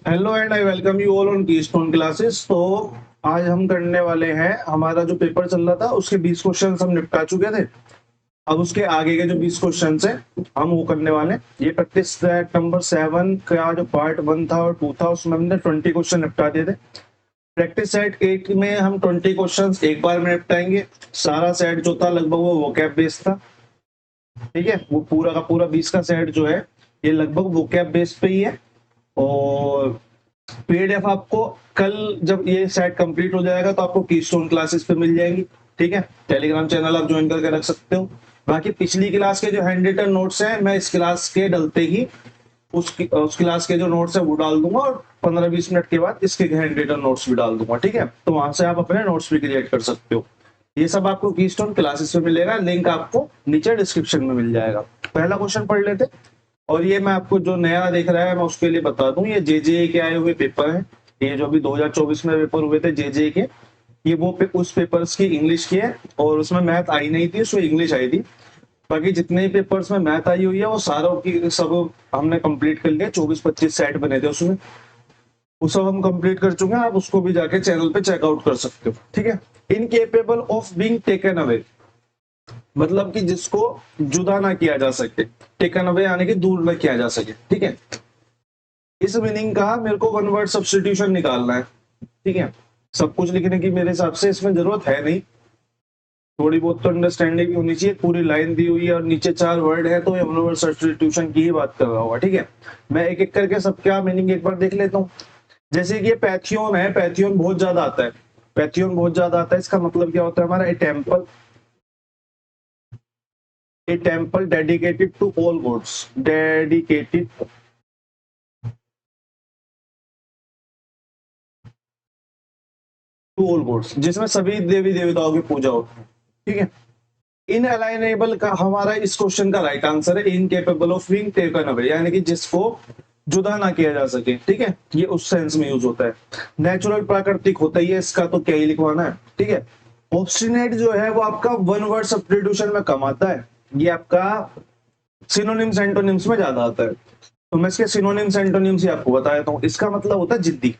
Hello and I welcome you all on keystone classes. तो आज हम करने वाले हैं, हमारा जो पेपर चल रहा था उसके 20 क्वेश्चन हम निपटा चुके थे। अब उसके आगे के जो 20 क्वेश्चन है हम वो करने वाले हैं। ये प्रैक्टिस सेट नंबर 7 का जो पार्ट 1 था और 2 था उसमें हमने 20 क्वेश्चन निपटा दिए थे। प्रैक्टिस सेट 8 में हम 20 क्वेश्चन एक बार में निपटाएंगे। सारा सेट जो था लगभग वो वोकैब बेस्ड था। ठीक है, वो पूरा का पूरा 20 का सेट जो है ये लगभग वोकैब बेस्ड पे ही है। और पीडीएफ आपको कल जब ये सेट कंप्लीट हो जाएगा तो आपको कीस्टोन क्लासेस पे मिल जाएगी। ठीक है, टेलीग्राम चैनल आप ज्वाइन करके रख सकते हो। बाकी पिछली क्लास के जो हैंड रिटन नोट्स हैं मैं इस क्लास के डलते ही उस क्लास के जो नोट्स है वो डाल दूंगा और 15-20 मिनट के बाद इसके हैंड रिटन नोट्स भी डाल दूंगा। ठीक है, तो वहां से आप अपने नोट्स भी क्रिएट कर सकते हो। ये सब आपको कीस्टोन क्लासेस में मिलेगा, लिंक आपको नीचे डिस्क्रिप्शन में मिल जाएगा। पहला क्वेश्चन पढ़ लेते। और ये मैं आपको जो नया देख रहा है मैं उसके लिए बता दूं, ये जेजे के आए हुए पेपर है। ये जो अभी 2024 में पेपर हुए थे जेजे के, ये वो उस पेपर्स की इंग्लिश की है। और उसमें मैथ आई नहीं थी, उसमें इंग्लिश आई थी। बाकी जितने ही पेपर्स में मैथ आई हुई है वो सारों की सब हमने कंप्लीट कर लिया। 24-25 सेट बने थे उसमें, वो सब हम कंप्लीट कर चुके हैं। आप उसको भी जाके चैनल पे चेकआउट कर सकते हो। ठीक है, incapable of being taken away, मतलब कि जिसको जुदा ना किया जा सके। टेकन अवे यानी कि दूर ना किया जा सके। ठीक है, इस मीनिंग का मेरे को वन वर्ड सब्स्टिट्यूशन निकालना है। ठीक है, सब कुछ लिखने की मेरे हिसाब से इसमें जरूरत है नहीं, थोड़ी बहुत तो अंडरस्टैंडिंग भी होनी चाहिए। पूरी लाइन दी हुई है और नीचे 4 वर्ड है तो ये वन वर्ड सब्स्टिट्यूशन की ही बात कर रहा होगा। ठीक है, मैं एक एक करके सबका मीनिंग एक बार देख लेता हूँ। जैसे कि ये पैथियन है, पैथियन बहुत ज्यादा आता है। पैथियन बहुत ज्यादा आता है, इसका मतलब क्या होता है हमारा? A temple dedicated to all gods, dedicated to all gods, जिसमें सभी देवी देवताओं की पूजा होती है। ठीक है, इनअलाइनेबल का हमारा इस क्वेश्चन का राइट आंसर है incapable of being taken away, यानी कि जिसको जुदा ना किया जा सके। ठीक है, ये उस सेंस में यूज होता है। नेचुरल प्राकृतिक होता ही है, इसका तो क्या ही लिखवाना है। ठीक है, ऑब्स्टिनेट जो है वो आपका वन वर्ड सब्स्टिट्यूशन में कम आता है, ये आपका सिनोनिम्स एंटोनिम्स में ज्यादा आता है। तो मैं इसके सिनोनिम्स एंटोनिम्स ही आपको बता देता हूँ। इसका मतलब होता है जिद्दी,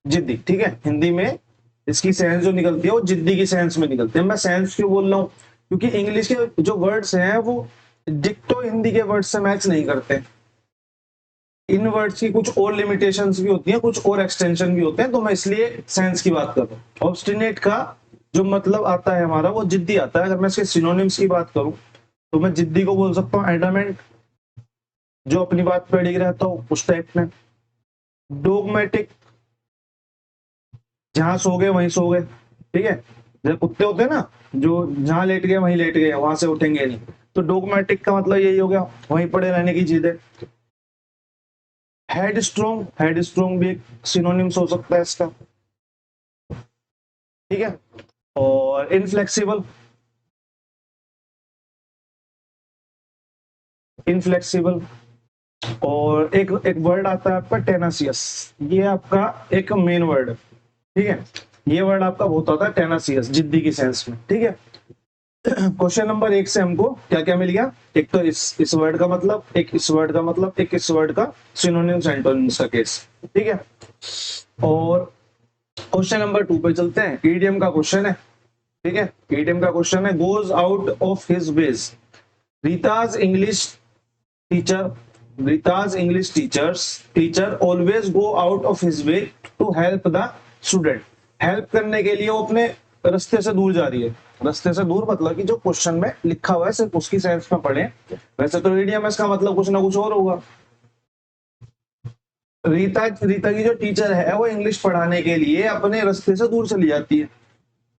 जिद्दी। ठीक है, हिंदी में इसकी सेंस जो निकलती है वो जिद्दी की सेंस में निकलती है। मैं सेंस क्यों बोल रहा हूँ? क्योंकि इंग्लिश के जो वर्ड्स हैं वो डिक्टो हिंदी के वर्ड्स से मैच नहीं करते। इन वर्ड्स की कुछ और लिमिटेशंस भी होती हैं, कुछ और एक्सटेंशन भी होते हैं, तो मैं इसलिए सेंस की बात कर रहा हूँ। ऑब्स्टिनेट का जो मतलब आता है हमारा वो जिद्दी आता है। अगर मैं इसके सिनोनिम्स की बात करूं तो मैं जिद्दी को बोल सकता हूँ एडमेंट, जो अपनी बात पे अड़िग रहता हो उस टाइप में। डोगमेटिक, जहां सो गए वहीं सो गए। ठीक है, जैसे कुत्ते होते हैं ना, जो जहां लेट गए वहीं लेट गए, वहां से उठेंगे नहीं। तो डोगमेटिक का मतलब यही हो गया, वहीं पड़े रहने की चीज है। हेड स्ट्रोंग, हेड स्ट्रोंग भी एक सिनोनिम्स हो सकता है इसका। ठीक है, और इनफ्लेक्सिबल, इनफ्लेक्सिबल। और एक एक वर्ड आता है आपका टेनासियस, ये आपका एक मेन वर्ड है। ठीक है, ये वर्ड आपका बहुत आता है टेनासियस, जिद्दी की सेंस में। ठीक है, क्वेश्चन नंबर 1 से हमको क्या क्या मिल गया? एक तो इस वर्ड का मतलब, एक इस वर्ड का मतलब, एक इस वर्ड का सिनोनिम्स एंटोनिम्स का केस। ठीक है, और क्वेश्चन नंबर 2 पे चलते हैं। ईडीएम का क्वेश्चन है। ठीक है, ईडीएम का क्वेश्चन है, goes out of his ways. Rita's English teacher, Rita's English teacher always go out of his way to help the student. Help करने के लिए वो अपने रास्ते से दूर जा रही है। रास्ते से दूर मतलब कि जो क्वेश्चन में लिखा हुआ है सिर्फ उसकी सेंस में पढ़े। वैसे तो ईडीएमएस का मतलब कुछ ना कुछ और होगा। रीता की जो टीचर है वो इंग्लिश पढ़ाने के लिए अपने रास्ते से दूर चली जाती है।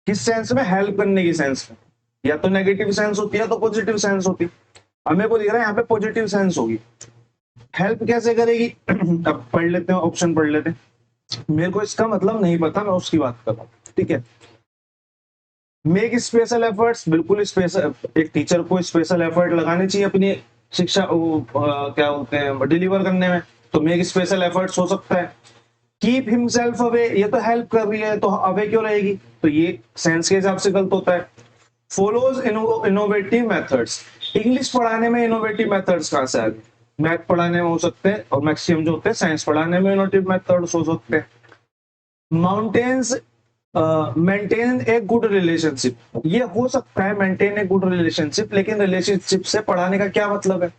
किस सेंस में? हेल्प करने की सेंस में। या तो नेगेटिव सेंस होती है तो पॉजिटिव सेंस होती है। हमें को दिख रहा है यहाँ पे पॉजिटिव सेंस होगी। हेल्प कैसे करेगी? अब पढ़ लेते हैं, ऑप्शन पढ़ लेते हैं। मेरे को इसका मतलब नहीं पता, मैं उसकी बात कर रहा हूँ। ठीक है, मेक स्पेशल एफर्ट्स, बिल्कुल स्पेशल, एक टीचर को स्पेशल एफर्ट लगाने चाहिए अपनी शिक्षा क्या बोलते हैं डिलीवर करने में। तो मेक स्पेशल एफर्ट्स हो सकता है। कीप हिमसेल्फ अवे, ये तो हेल्प कर रही है तो अवे क्यों रहेगी? तो ये सेंस के हिसाब से गलत होता है। फॉलोज इनोवेटिव मेथड्स, इंग्लिश पढ़ाने में इनोवेटिव मेथड्स कहां से आ गए? मैथ पढ़ाने में हो सकते हैं, और मैक्सिमम जो होते हैं साइंस पढ़ाने में इनोवेटिव मेथड्स हो सकते हैं। Mountains maintain a good relationship, ये हो सकता है मेंटेन ए गुड रिलेशनशिप, लेकिन रिलेशनशिप से पढ़ाने का क्या मतलब है?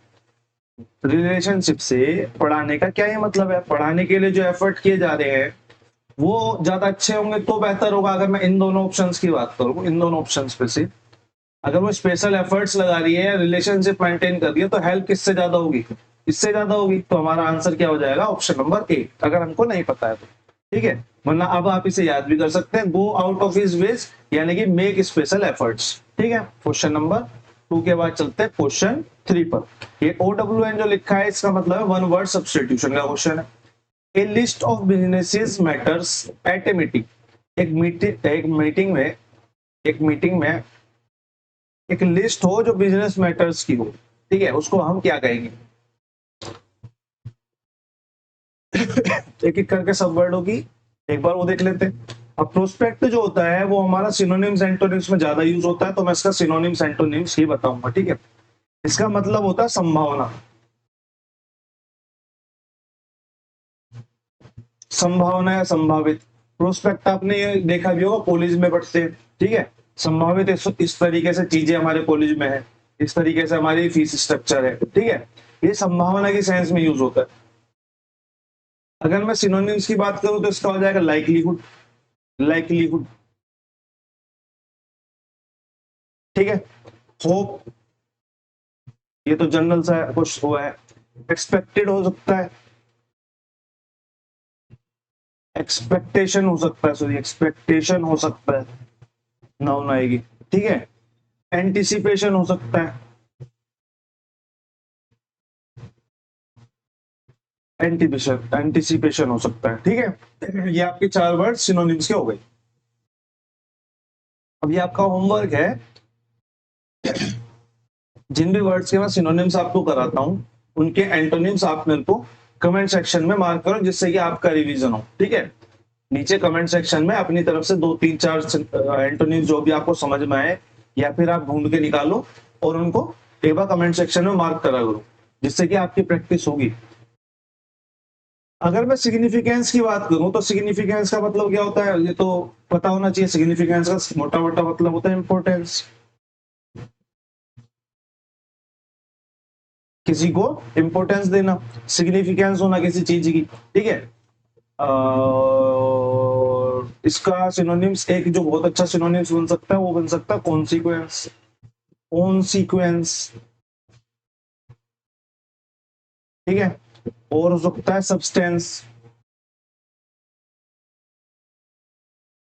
रिलेशनशिप से पढ़ाने का क्या ही मतलब है? पढ़ाने के लिए जो एफर्ट किए जा रहे हैं वो ज्यादा अच्छे होंगे तो बेहतर होगा। अगर मैं इन दोनों ऑप्शंस की बात करूं, इन दोनों ऑप्शंस पे से अगर वो स्पेशल एफर्ट्स लगा रही है, रिलेशनशिप मेंटेन कर रही है, तो हेल्प किससे ज्यादा होगी? इससे ज्यादा होगी। तो हमारा आंसर क्या हो जाएगा? ऑप्शन नंबर ए, अगर हमको नहीं पता है तो। ठीक है, वरना अब आप इसे याद भी कर सकते हैं, go out of his veg, यानी कि मेक स्पेशल एफर्ट्स। ठीक है, क्वेश्चन नंबर 2 के बाद चलते हैं क्वेश्चन 3 पर। ये OWN जो लिखा है इसका मतलब है वन वर्ड सब्स्टिट्यूशन का क्वेश्चन है। A list of businesses matters at a meeting, एक मीटिंग में एक लिस्ट हो जो बिजनेस मैटर्स की हो, ठीक है, उसको हम क्या कहेंगे? एक एक करके सब वर्ड होगी, एक बार वो देख लेते हैं। अब प्रोस्पेक्ट जो होता है वो हमारा सिनोनिम्स एंटोनिम्स में ज्यादा यूज होता है, तो मैं इसका सिनोनिम्स एंटोनिम्स ही बताऊंगा। ठीक है, इसका मतलब होता है संभावना, संभावना या संभावित। प्रोस्पेक्ट आपने ये देखा भी होगा, कॉलेज में पढ़ते हैं। ठीक है, संभावित इस तरीके से चीजें हमारे कॉलेज में है, इस तरीके से हमारी फीस स्ट्रक्चर है। ठीक है, ये संभावना की सेंस में यूज होता है। अगर मैं सिनोनिम्स की बात करूं तो इसका हो जाएगा लाइकलीहुड, लाइकलीहुड। ठीक है, होप, ये तो जनरल सा कुछ हुआ है। एक्सपेक्टेड हो सकता है, एक्सपेक्टेशन हो सकता है, सॉरी एक्सपेक्टेशन हो सकता है, नाउन आएगी। ठीक है, एंटिसिपेशन हो सकता है, एंटिसिपेशन हो सकता है। ठीक है, ये आपके 4 वर्ड सिनोनिम्स के हो गए। अब ये आपका होमवर्क है, जिन भी वर्ड्स के मैं सिनोनिम्स आपको कराता हूं उनके एंटोनिम्स आप मेरे को कमेंट सेक्शन में मार्क करो, जिससे कि आपका रिवीजन हो। ठीक है, नीचे कमेंट सेक्शन में अपनी तरफ से 2 3 4 एंटोनिम्स जो भी आपको समझ में आए या फिर आप ढूंढ के निकालो और उनको एक बार कमेंट सेक्शन में मार्क करा करो, जिससे कि आपकी प्रैक्टिस होगी। अगर मैं सिग्निफिकेंस की बात करूं तो सिग्निफिकेंस का मतलब क्या होता है, ये तो पता होना चाहिए। सिग्निफिकेंस का मोटा मोटा मतलब होता है इंपॉर्टेंस, किसी को इंपॉर्टेंस देना, सिग्निफिकेंस होना किसी चीज की। ठीक है, इसका सिनोनिम्स एक जो बहुत अच्छा सिनोनिम्स बन सकता है वो बन सकता है कॉन्सिक्वेंस, कॉन्सिक्वेंस। ठीक है, और हो सकता है सब्सटेंस।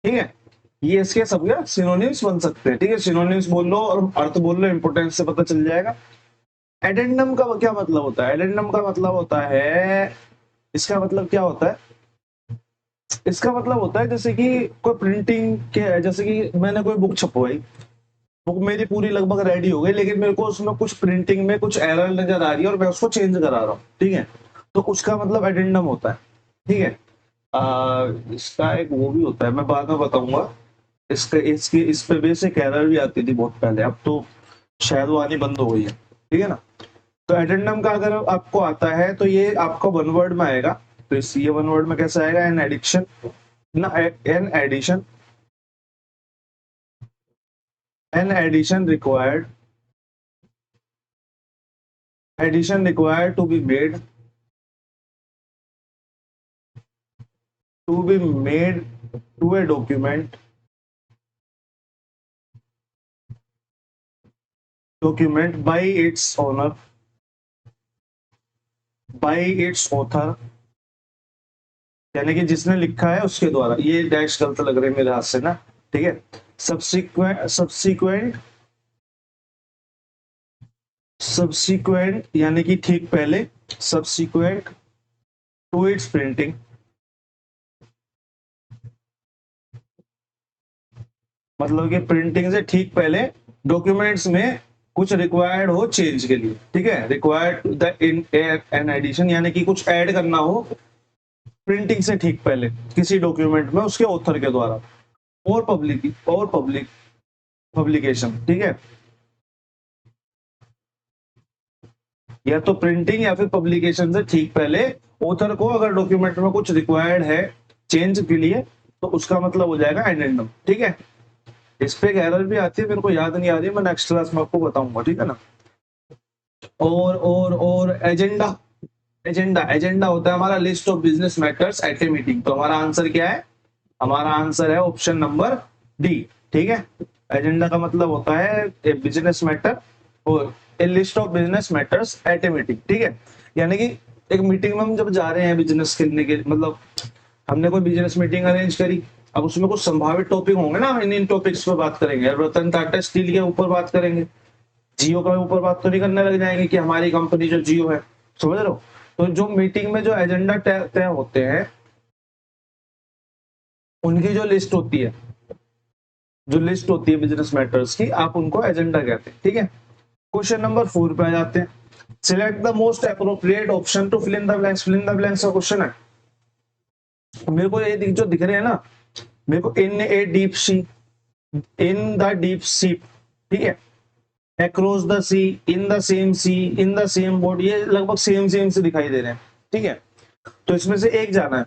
ठीक है, ये इसके सब सिनोनिम्स बन सकते हैं। ठीक है, सिनोनिम्स बोल लो और अर्थ बोल लो, इंपोर्टेंस से पता चल जाएगा। एडेंडम का क्या मतलब होता है? एडेंडम का मतलब होता है, इसका मतलब क्या होता है? इसका मतलब होता है जैसे कि कोई प्रिंटिंग के, जैसे कि मैंने कोई बुक छपवाई, बुक मेरी पूरी लगभग रेडी हो गई, लेकिन मेरे को उसमें कुछ प्रिंटिंग में कुछ एरर नजर आ रही है और मैं उसको चेंज करा रहा हूँ। ठीक है, तो उसका मतलब एडेंडम होता है। ठीक है, इसका एक वो भी होता है, मैं बाद में बताऊंगा। इसके इसकी इस पे बेसिक एरर भी आती थी बहुत पहले, अब तो शायद वो आनी बंद हो गई है। ठीक है ना, तो एडेंडम का अगर आपको आता है तो ये आपका वन वर्ड में आएगा। तो इस ये वन वर्ड में कैसे आएगा? एन एडिक्शन ना, an addition, an addition required to be made to a document by its author, यानी कि जिसने लिखा है उसके द्वारा। ये डैश गलत लग रहे हैं मेरे हाथ से ना। ठीक है, सब्सिक्वेंट यानी कि ठीक पहले, सब्सिक्वेंट टू इट्स प्रिंटिंग, मतलब कि प्रिंटिंग से ठीक पहले डॉक्यूमेंट्स में कुछ रिक्वायर्ड हो चेंज के लिए। ठीक है, रिक्वायर्ड द एन एडिशन, यानी कि कुछ ऐड करना हो प्रिंटिंग से ठीक पहले किसी डॉक्यूमेंट में उसके ऑथर के द्वारा, और पब्लिकेशन। ठीक है, या तो प्रिंटिंग या फिर पब्लिकेशन से ठीक पहले ऑथर को अगर डॉक्यूमेंट में कुछ रिक्वायर्ड है चेंज के लिए तो उसका मतलब हो जाएगा एडेंडम। ठीक है, इस पे एक एरर भी आती है, मेरे को याद नहीं आ रही, मैं नेक्स्ट क्लास में आपको बताऊंगा। ठीक है ना। और एजेंडा, एजेंडा होता है हमारा list of business matters at a meeting. तो हमारा आंसर क्या है? हमारा आंसर है ऑप्शन नंबर डी। ठीक है, एजेंडा का मतलब होता है ए बिजनेस मैटर और a list of business matters at a meeting. ठीक है, यानी कि एक मीटिंग में हम जब जा रहे हैं बिजनेस करने के, मतलब हमने कोई बिजनेस मीटिंग अरेंज करी, अब उसमें कुछ संभावित टॉपिक होंगे ना, इन टॉपिक्स पर बात करेंगे। रतन टाटा स्टील के ऊपर बात करेंगे, जियो के ऊपर बात तो नहीं करने लग जाएंगे कि हमारी कंपनी जो जियो है, समझ रहे हो। तो जो मीटिंग में जो एजेंडा तय होते हैं उनकी जो लिस्ट होती है, जो लिस्ट होती है बिजनेस मैटर्स की, आप उनको एजेंडा कहते हैं। ठीक है, क्वेश्चन नंबर 4 पे आ जाते हैं। Select the most appropriate option to fill in the blanks. Fill in the blanks का क्वेश्चन है। मेरे को ये जो दिख रहे हैं ना, मेरे को in a deep sea, in the deep sea, ठीक है, across the sea, in the same sea, in the same boat, ये लगभग सेम से दिखाई दे रहे हैं। ठीक है, तो इसमें से एक जाना है।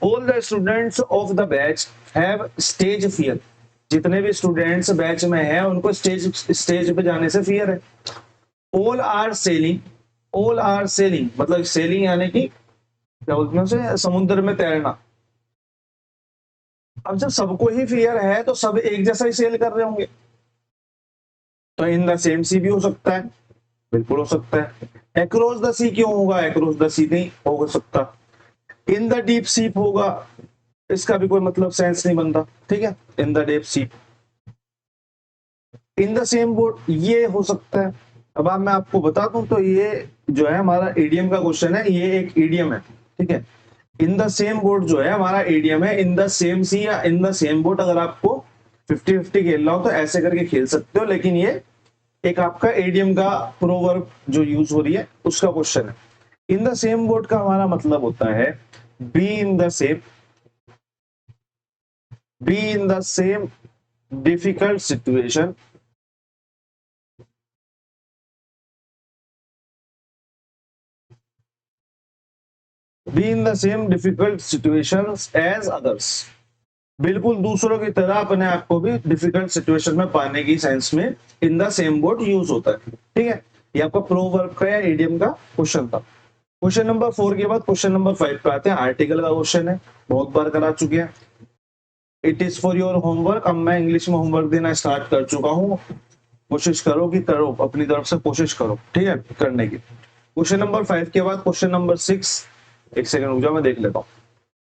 All the students of the batch have stage fear. जितने भी स्टूडेंट्स बैच में हैं उनको स्टेज पे जाने से फियर है। All are sailing, all are sailing मतलब सेलिंग यानी कि क्या बोलते हैं उसे, समुद्र में तैरना। अब जब सबको ही फियर है तो सब एक जैसा ही सेल कर रहे होंगे, तो इन द सेम सी भी हो सकता है, बिल्कुल हो सकता है। अक्रॉस द सी क्यों होगा? अक्रॉस द सी नहीं हो सकता। इन द डीप सी होगा, इसका भी कोई मतलब सेंस नहीं बनता। ठीक है, इन the deep sea, in the same boat ये हो सकता है। अब मैं आपको बता दूं तो ये जो है हमारा ईडीएम का क्वेश्चन है, ये एक ईडीएम है। ठीक है, इन द सेम बोट जो है हमारा ईडीएम है। इन द सेम सी या इन द सेम बोट अगर आपको 50-50 खेलना हो तो ऐसे करके खेल सकते हो, लेकिन ये एक आपका ईडीएम का प्रोवर्ब जो यूज हो रही है उसका क्वेश्चन है। इन द सेम बोट का हमारा मतलब होता है be in the same, be in the same difficult situation, be in the same difficult situations as others. बिल्कुल दूसरों की तरह अपने आप को भी डिफिकल्ट सिचुएशन में पाने की सेंस में इन द सेम बोट यूज होता है। ठीक है, ये आपका प्रोवर्ब का या इडियम का क्वेश्चन था। क्वेश्चन नंबर 4 के बाद क्वेश्चन नंबर 5 पे आते हैं। आर्टिकल का क्वेश्चन है, बहुत बार करा चुके हैं। It is for your homework. अब मैं इंग्लिश में होमवर्क देना स्टार्ट कर चुका हूँ, कोशिश करो कि करो, अपनी तरफ से कोशिश करो, ठीक है, करने की। क्वेश्चन नंबर 5 के बाद क्वेश्चन नंबर 6, एक सेकंड रुक जाओ मैं देख लेता हूँ।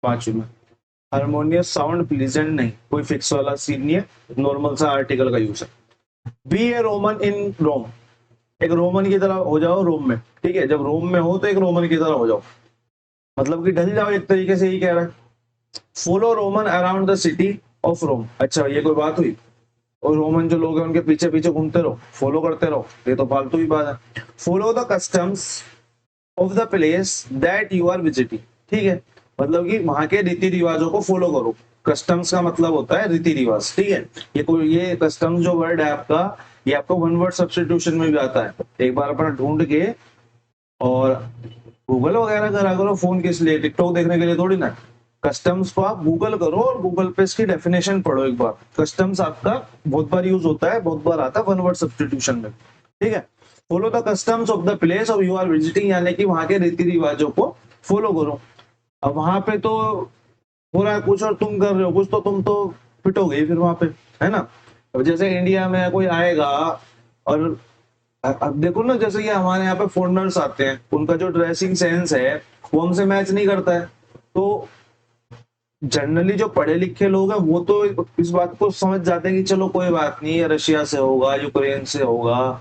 5 में हारमोनियस साउंड प्लीजेंट नहीं, कोई फिक्स वाला सीन नहीं है, नॉर्मल सा आर्टिकल का यूज है। बी ए रोमन इन रोम, एक रोमन की तरह हो जाओ रोम में। ठीक है, जब रोम में हो तो एक रोमन की तरह हो जाओ, मतलब कि ढल जाओ एक तरीके से, ही कह रहा है। Follow Roman around the city of Rome. अच्छा, ये कोई बात हुई? और रोमन जो लोग हैं उनके पीछे पीछे घूमते रहो, फॉलो करते रहो, ये तो फालतू की बात है। Follow the customs of the place that you are visiting. ठीक है, मतलब कि वहां के रीति रिवाजों को फॉलो करो। कस्टम्स का मतलब होता है रीति रिवाज। ठीक है, ये कस्टम्स जो वर्ड है आपका, ये आपको वन वर्ड सब्स्टिट्यूशन में भी आता है। एक बार अपना ढूंढ के, और गूगल वगैरह करा करो, फोन किस लिए, टिकटॉक देखने के लिए थोड़ी ना। कस्टम्स को आप गूगल करो और गूगल पे इसकी डेफिनेशन पढ़ो एक बार। कस्टम्स आपका बहुत बार यूज होता है, बहुत बार आता है वन वर्ड सब्स्टिट्यूशन में। ठीक है, follow the customs of the place of you are visiting, यानी कि वहां के रीति रिवाजों को फॉलो करो। अब वहां पे तो हो रहा है कुछ और तुम कर रहे हो कुछ, तो तुम तो पिटोगे फिर वहां पे, है ना। अब जैसे इंडिया में कोई आएगा और अब देखो ना, जैसे कि हमारे यहाँ पे फॉरेनर्स आते हैं, उनका जो ड्रेसिंग सेंस है वो हमसे मैच नहीं करता है। तो जनरली जो पढ़े लिखे लोग हैं वो तो इस बात को समझ जाते हैं कि चलो कोई बात नहीं, ये रशिया से होगा, यूक्रेन से होगा,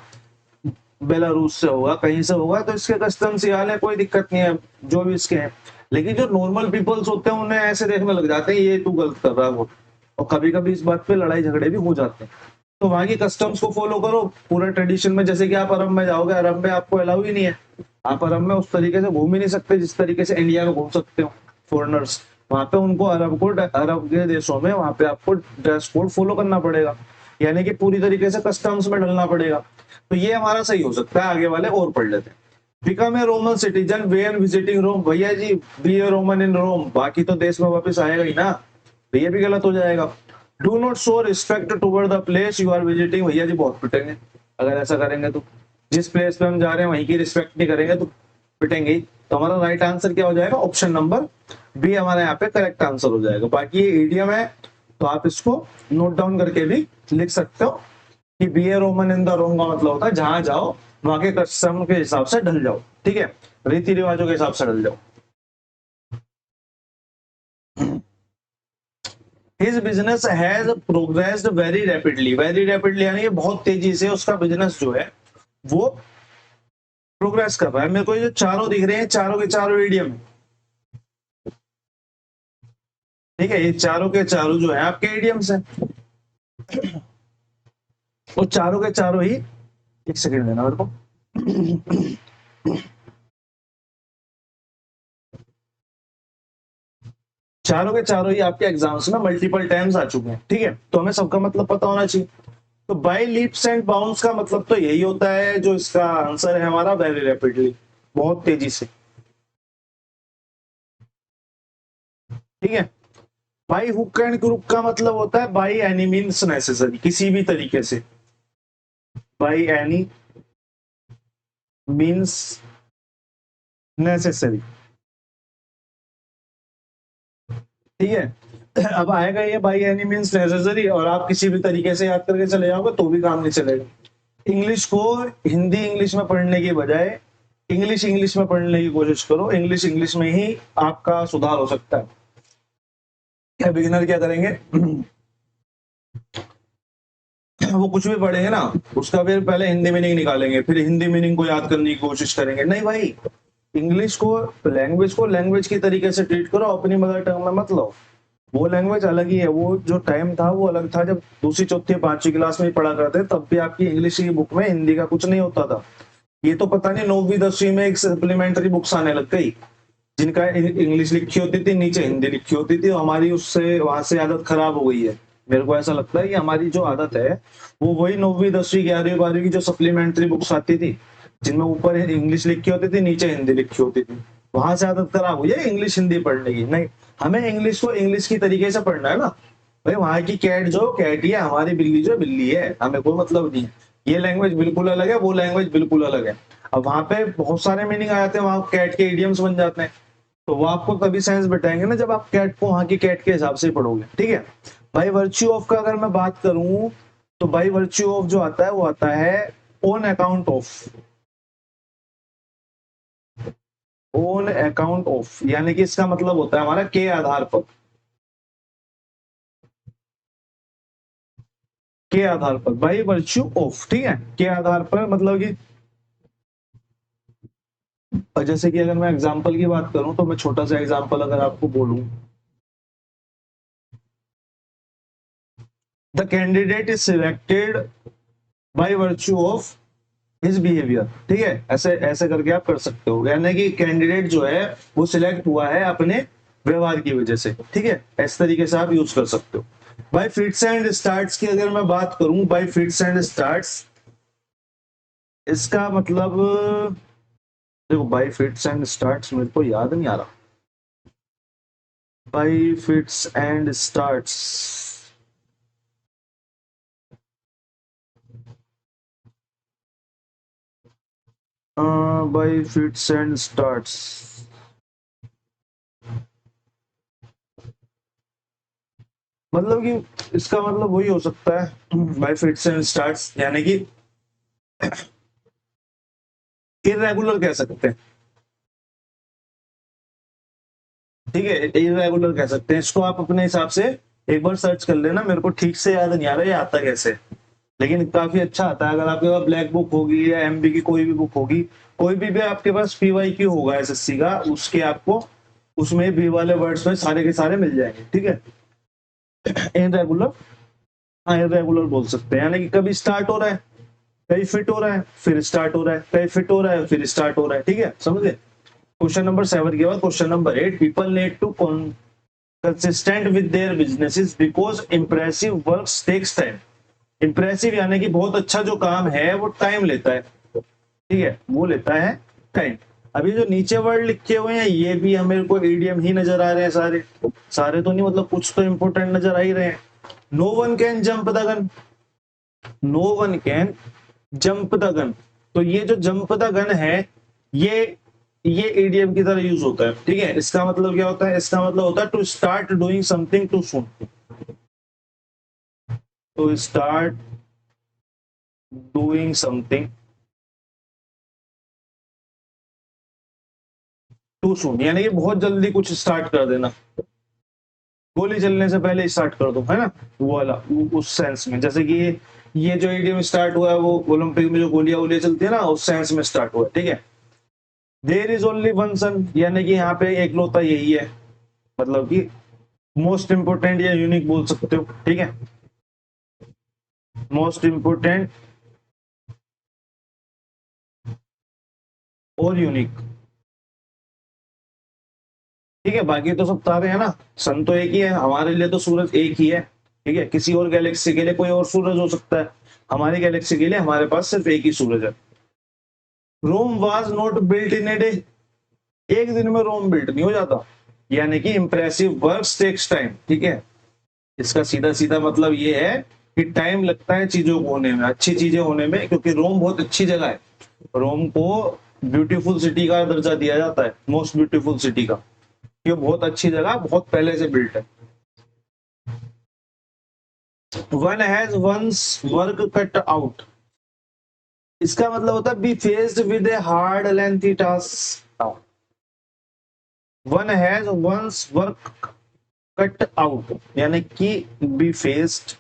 बेलारूस से होगा, कहीं से होगा, तो इसके कस्टम्स ये हाल है, कोई दिक्कत नहीं है जो भी इसके हैं। लेकिन जो नॉर्मल पीपल्स होते हैं उन्हें ऐसे देखने लग जाते हैं ये तू गलत कर रहा है वो, और कभी कभी इस बात पे लड़ाई झगड़े भी हो जाते हैं। तो वहां की कस्टम्स को फॉलो करो पूरा ट्रेडिशन में। जैसे कि आप अरब में जाओगे, अरब में आपको अलाउ ही नहीं है, आप अरब में उस तरीके से घूम ही नहीं सकते जिस तरीके से इंडिया में घूम सकते हो फॉरेनर्स। वहां पे उनको अरब के देशों में वहां पे आपको ड्रेस कोड फॉलो करना पड़ेगा, यानी कि पूरी तरीके से कस्टम्स में ढलना पड़ेगा। तो ये हमारा सही हो सकता है, आगे वाले और पढ़ लेते हैं। Become a Roman citizen where visiting Rome, भैया जी बी ए रोमन इन रोम, बाकी तो देश में वापस आएगा ही ना, तो ये भी गलत हो जाएगा। Do not show respect toward the place you are visiting, भैया जी बहुत पिटेंगे अगर ऐसा करेंगे तो, जिस प्लेस पे हम जा रहे हैं वहीं की रिस्पेक्ट नहीं करेंगे तो पिटेंगे ही। तो हमारा राइट आंसर क्या हो जाएगा, ऑप्शन नंबर बी हमारा यहाँ पे करेक्ट आंसर हो जाएगा। बाकी ये इडियम है तो आप इसको नोट डाउन करके भी लिख सकते हो कि be a Roman in the Rome का मतलब होता है जहां जाओ वहां के कस्टम के हिसाब से ढल जाओ, ठीक है, रीति रिवाजों के हिसाब से ढल जाओ। His business has progressed very rapidly, very rapidly यानी कि बहुत तेजी से उसका बिजनेस जो है वो प्रोग्रेस कर रहा है। मेरे को ये जो चारों दिख रहे हैं चारों के चारों इडियम, ठीक है, ये चारों के चारों जो है आपके इडियम्स हैं, वो चारों के चारों ही, एक सेकंड देना मेरे को, चारों के चारों ही आपके एग्जाम्स में मल्टीपल टाइम्स आ चुके हैं, ठीक है, तो हमें सबका मतलब पता होना चाहिए। तो बाय लीप्स एंड बाउंड्स का मतलब तो यही होता है, जो इसका आंसर है हमारा वेरी रैपिडली, बहुत तेजी से, ठीक है। बाय हुक एंड क्रुक का मतलब होता है बाय एनी मीन्स नेसेसरी, किसी भी तरीके से, बाय एनी मीन्स नेसेसरी, ठीक है। अब आएगा ये बाय एनी मीन्स नेसेसरी और आप किसी भी तरीके से याद करके चले जाओगे तो भी काम नहीं चलेगा। इंग्लिश को हिंदी इंग्लिश में पढ़ने की बजाय इंग्लिश इंग्लिश में पढ़ने की कोशिश करो, इंग्लिश इंग्लिश में ही आपका सुधार हो सकता है। क्या बिगिनर क्या करेंगे, वो कुछ भी पढ़ेंगे ना उसका फिर पहले हिंदी मीनिंग निकालेंगे, फिर हिंदी मीनिंग को याद करने की कोशिश करेंगे। नहीं भाई, इंग्लिश को लैंग्वेज की तरीके से ट्रीट करो, अपनी मदर टंग में मत लो। वो लैंग्वेज अलग ही है, वो जो टाइम था वो अलग था, जब दूसरी चौथी पांचवी क्लास में पढ़ा करते तब भी आपकी इंग्लिश की बुक में हिंदी का कुछ नहीं होता था। ये तो पता नहीं 9वीं 10वीं में एक सप्लीमेंट्री बुक्स आने लग गई जिनका इंग्लिश लिखी होती थी नीचे हिंदी लिखी होती थी, हमारी उससे वहां से आदत खराब हो गई है। मेरे को ऐसा लगता है कि हमारी जो आदत है वो वही 9वीं 10वीं 11वीं 12वीं की जो सप्लीमेंट्री बुक्स आती थी जिनमें ऊपर इंग्लिश लिखी होती थी नीचे हिंदी लिखी होती थी, वहां से आदत खराब हुई है इंग्लिश हिंदी पढ़ने की। नहीं, हमें इंग्लिश को इंग्लिश की तरीके से पढ़ना है ना भाई, वहां की कैट जो कैट है, हमारी बिल्ली जो बिल्ली है, हमें कोई मतलब नहीं है। ये लैंग्वेज बिल्कुल अलग है, वो लैंग्वेज बिल्कुल अलग है। अब वहां पे बहुत सारे मीनिंग आ जाते हैं, वहां कैट के इडियम्स बन जाते हैं, तो वो आपको तभी सेंस बैठाएंगे ना जब आप कैट को वहां की कैट के हिसाब से पढ़ोगे, ठीक है। बाय वर्च्यू ऑफ का अगर मैं बात करूं तो बाय वर्च्यू ऑफ जो आता है वो आता है on account of, on account of यानी कि इसका मतलब होता है हमारा के आधार पर, के आधार पर, बाय वर्च्यू ऑफ, ठीक है, के आधार पर मतलब कि जैसे कि अगर मैं एग्जांपल की बात करूं तो मैं छोटा सा एग्जांपल अगर आपको बोलूं, the candidate is selected by virtue of his behaviour, ठीक है, ऐसे ऐसे करके आप कर सकते हो, यानी कि कैंडिडेट जो है वो सिलेक्ट हुआ है अपने व्यवहार की वजह से, ठीक है, इस तरीके से आप यूज कर सकते हो। बाय फिट्स एंड स्टार्ट्स की अगर मैं बात करूं, बाय फिट्स एंड स्टार्ट्स इसका मतलब, देखो बाय फिट्स एंड स्टार्ट्स मेरे को याद नहीं आ रहा, bye fits and starts bye fits and starts मतलब कि इसका मतलब वही हो सकता है बाय फिट्स एंड स्टार्ट्स यानी कि इरेगुलर कह सकते हैं, ठीक है, इरेगुलर कह सकते हैं इसको। आप अपने हिसाब से एक बार सर्च कर लेना, मेरे को ठीक से याद नहीं आ रहा ये आता कैसे, लेकिन काफी अच्छा आता है। अगर आपके पास ब्लैक बुक होगी या एमबी की कोई भी बुक होगी, कोई भी आपके पास पीवाईक्यू होगा एसएससी का, उसके आपको उसमें बी वाले वर्ड्स में सारे के सारे मिल जाएंगे, ठीक है। इरेगुलर, हाँ इरेगुलर बोल सकते हैं, यानी कि कभी स्टार्ट हो रहा है कहीं फिट हो रहा है फिर स्टार्ट हो रहा है, कहीं फिट हो रहा है फिर स्टार्ट हो रहा है, ठीक है, समझे। क्वेश्चन नंबर 7 के बाद question number 8, people need to consistent with their businesses because impressive works takes time. Impressive यानी कि बहुत अच्छा जो काम है वो टाइम लेता है, ठीक है, वो लेता है टाइम। अभी जो नीचे वर्ड लिखे हुए हैं ये भी हमें को ईडीएम ही नजर आ रहे हैं, सारे सारे तो नहीं, मतलब कुछ तो इंपोर्टेंट नजर आ ही रहे हैं। No one can jump the gun, no one can jump the gun, तो ये जो जंप द गन है ये ईडीएम की तरह यूज होता है, ठीक है। इसका मतलब क्या होता है, इसका मतलब होता है to start doing something too soon, to start doing something too soon, यानी कि बहुत जल्दी कुछ स्टार्ट कर देना, गोली चलने से पहले स्टार्ट कर दो, है ना, वो वाला उस सेंस में। जैसे कि ये जो ईडीएम स्टार्ट हुआ है वो ओलंपिक में जो गोलियां वोलियां चलती है ना, उस सेंस में स्टार्ट हुआ है, ठीक है। देयर इज ओनली वन सन, यानी कि यहाँ पे एक लौता यही है, मतलब कि मोस्ट इंपोर्टेंट या यूनिक बोल सकते हो, ठीक है, मोस्ट इंपोर्टेंट और यूनिक, ठीक है। बाकी तो सब तारे हैं ना, सन तो एक ही है, हमारे लिए तो सूरज एक ही है, ठीक है। किसी और गैलेक्सी के लिए कोई और सूरज हो सकता है, हमारी गैलेक्सी के लिए हमारे पास सिर्फ एक ही सूरज है। Rome was not built in a day, एक दिन में रोम बिल्ट नहीं हो जाता, यानी कि इंप्रेसिव वर्क्स टेक्स टाइम, ठीक है। इसका सीधा सीधा मतलब ये है कि टाइम लगता है चीजों को होने में, अच्छी चीजें होने में, क्योंकि रोम बहुत अच्छी जगह है, रोम को ब्यूटीफुल सिटी का दर्जा दिया जाता है, मोस्ट ब्यूटीफुल सिटी का, ये बहुत अच्छी जगह, बहुत पहले से बिल्ट है। One has one's work cut out, इसका मतलब होता है be faced with a hard lengthy task, one has one's work cut out, यानी कि be faced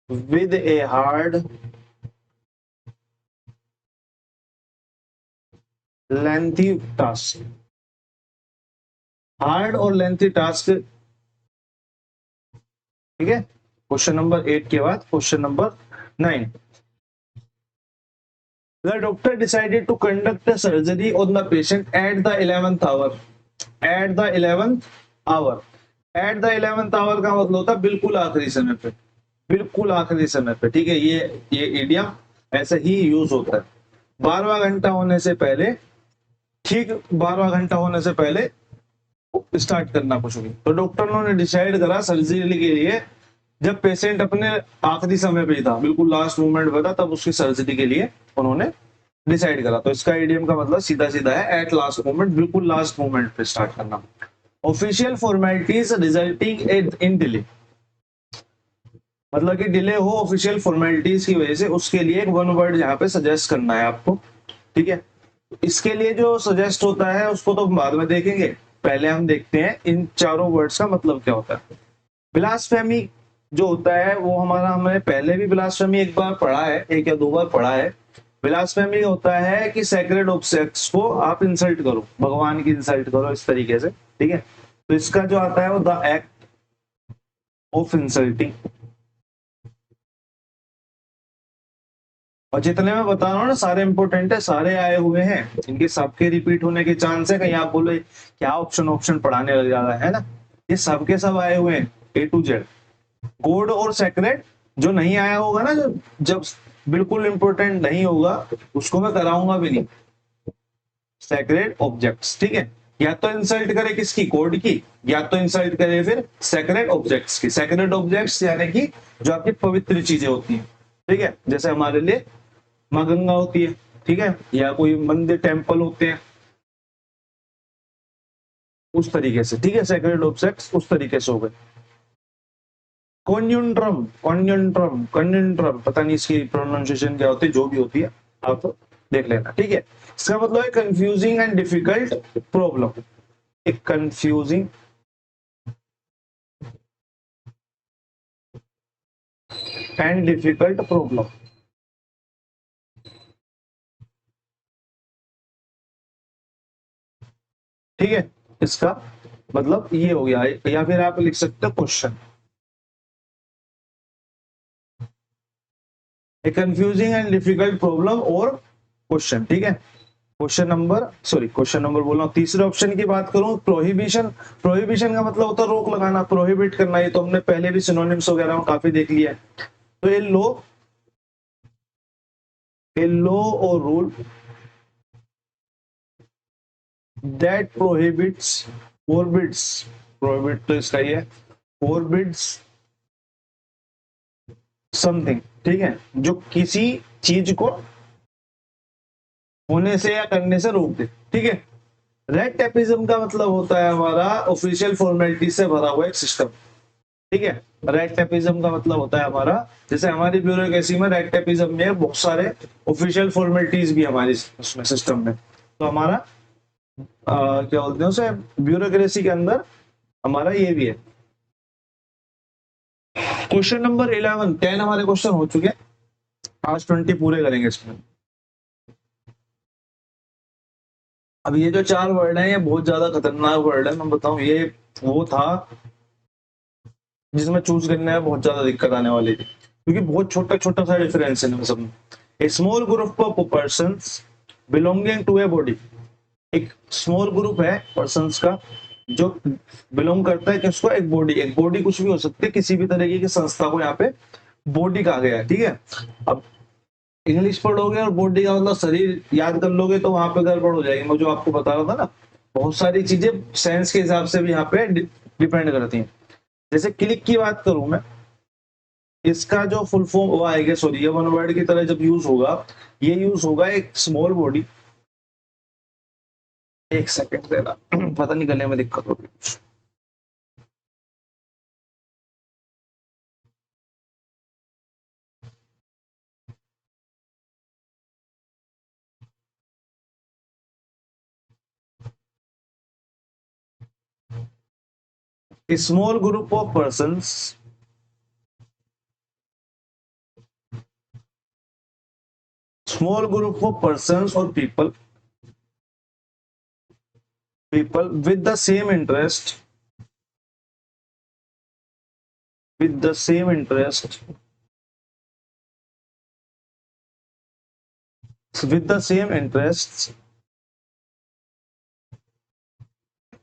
with a hard lengthy task, hard और लेंथी टास्क, ठीक है। क्वेश्चन नंबर 8 के बाद question number 9, the doctor decided to conduct the surgery on the patient at the 11th hour, at the 11th hour, at the 11th our का मतलब होता है बिल्कुल आखिरी समय पे, बिल्कुल आखिरी समय पे, ठीक है। ये इडियम ऐसे ही यूज होता है, 12वां घंटा होने से पहले, ठीक 12वां घंटा होने से पहले स्टार्ट करना कुछ भी। तो डॉक्टरों ने डिसाइड करा सर्जरी के लिए जब पेशेंट अपने आखिरी समय पे था, बिल्कुल लास्ट मोमेंट पे था, तब उसकी सर्जरी के लिए उन्होंने डिसाइड करा। तो इसका इडियम का मतलब सीधा सीधा है एट लास्ट मोमेंट, बिल्कुल लास्ट मोमेंट पे स्टार्ट करना। Official formalities resulting in delay, मतलब कि डिले हो ऑफिशियल फॉर्मेलिटीज की वजह से, उसके लिए एक वन वर्ड यहाँ पे सजेस्ट करना है आपको, ठीक है। इसके लिए जो सजेस्ट होता है उसको तो बाद में देखेंगे, पहले हम देखते हैं इन चारों वर्ड्स का मतलब क्या होता है। ब्लास्फेमी जो होता है वो हमारा, हमने पहले भी ब्लास्फेमी एक बार पढ़ा है, एक या दो बार पढ़ा है। ब्लास्फेमी होता है कि सैक्रेड ऑब्जेक्ट्स को आप इंसल्ट करो, भगवान की इंसल्ट करो इस तरीके से, ठीक है। तो इसका जो आता है वो द एक्ट ऑफ इंसल्टिंग, और जितने मैं बता रहा हूँ ना सारे इंपोर्टेंट है, सारे आए हुए हैं, इनके सबके रिपीट होने के चांस है, कहीं आप बोलो क्या ऑप्शन ऑप्शन पढ़ाने लग जा रहा है ना, ये सबके सब आए हुए हैं A to Z। गॉड और सेक्रेट जो नहीं आया होगा ना, जो जब बिल्कुल इंपोर्टेंट नहीं होगा उसको मैं कराऊंगा भी नहीं, सेक्रेट ऑब्जेक्ट्स, ठीक है। या तो इंसल्ट करे किसकी, गॉड की, या तो इंसल्ट करे फिर सेक्रेट ऑब्जेक्ट्स की। सेक्रेट ऑब्जेक्ट्स यानी कि जो आपकी पवित्र चीजें होती हैं, ठीक है, जैसे हमारे लिए माँ गंगा होती है, ठीक है, या कोई मंदिर टेम्पल होते हैं, उस तरीके से, ठीक है। सेक्रेट ऑब्जेक्ट्स उस तरीके से हो गए। कॉन्यूंड्रम, कॉन्यूंड्रम, कॉन्यूंड्रम, पता नहीं इसकी प्रोनाउंसिएशन क्या होती है, जो भी होती है आप तो देख लेना, ठीक है। इसका मतलब है कंफ्यूजिंग एंड डिफिकल्ट प्रॉब्लम, एक कंफ्यूजिंग एंड डिफिकल्ट प्रॉब्लम, ठीक है। इसका मतलब ये हो गया, या फिर आप लिख सकते हो question, A confusing and difficult problem और क्वेश्चन, ठीक है। क्वेश्चन नंबर बोल रहा हूँ। तीसरे ऑप्शन की बात करूं, प्रोहिबिशन, प्रोहिबिशन का मतलब होता है रोक लगाना, प्रोहिबिट करना, ये तो हमने पहले भी सिनोनिम्स वगैरह में काफी देख लिया है। तो ये लो ए लॉ और रूल दैट प्रोहिबिट तो इसका ही है, फोरबिड्स समथिंग, ठीक है, जो किसी चीज को होने से या करने से रोक दे, ठीक है। रेड टेपिज्म का मतलब होता है हमारा ऑफिशियल फॉर्मेलिटी से भरा हुआ एक सिस्टम, ठीक है। रेड टेपिज्म का मतलब होता है हमारा, जैसे हमारी ब्यूरोक्रेसी में रेड टेपिज्म में बहुत सारे ऑफिशियल फॉर्मेलिटीज भी हमारी उसमें सिस्टम में, तो हमारा क्या बोलते हैं उसे, ब्यूरोक्रेसी के अंदर हमारा ये भी है। क्वेश्चन नंबर 11, 10 हमारे क्वेश्चन हो चुके हैं, आज 20 पूरे करेंगे इसमें। अब ये जो 4 वर्ड है ये बहुत ज्यादा खतरनाक वर्ड है, मैं बताऊं, ये वो था जिसमें चूज करने में बहुत ज्यादा दिक्कत आने वाली थी, क्योंकि बहुत छोटा छोटा सा डिफरेंस है इनमें सब में। A small group of persons belonging to a body, एक स्मॉल ग्रुप है पर्संस का जो बिलोंग करता है किसको, एक बॉडी कुछ भी हो सकती है, किसी भी तरीके की संस्था को यहाँ पे बॉडी कहा गया है, ठीक है। अब इंग्लिश पढ़ोगे और बॉडी का मतलब शरीर याद कर लोगे तो वहां पे गड़बड़ हो जाएगी, मैं जो आपको बता रहा था ना, बहुत सारी चीजें सेंस के हिसाब से भी यहाँ पे डिपेंड करती हैं। जैसे क्लिक की बात करूं मैं, इसका जो फुल फॉर्म वो आएगा, सॉरी ये वन वर्ड की तरह जब यूज होगा, ये यूज होगा एक स्मॉल बॉडी, एक सेकंड देना पता नहीं गले में दिक्कत होगी। स्मॉल ग्रुप ऑफ पर्संस और people with the same interest with the same interests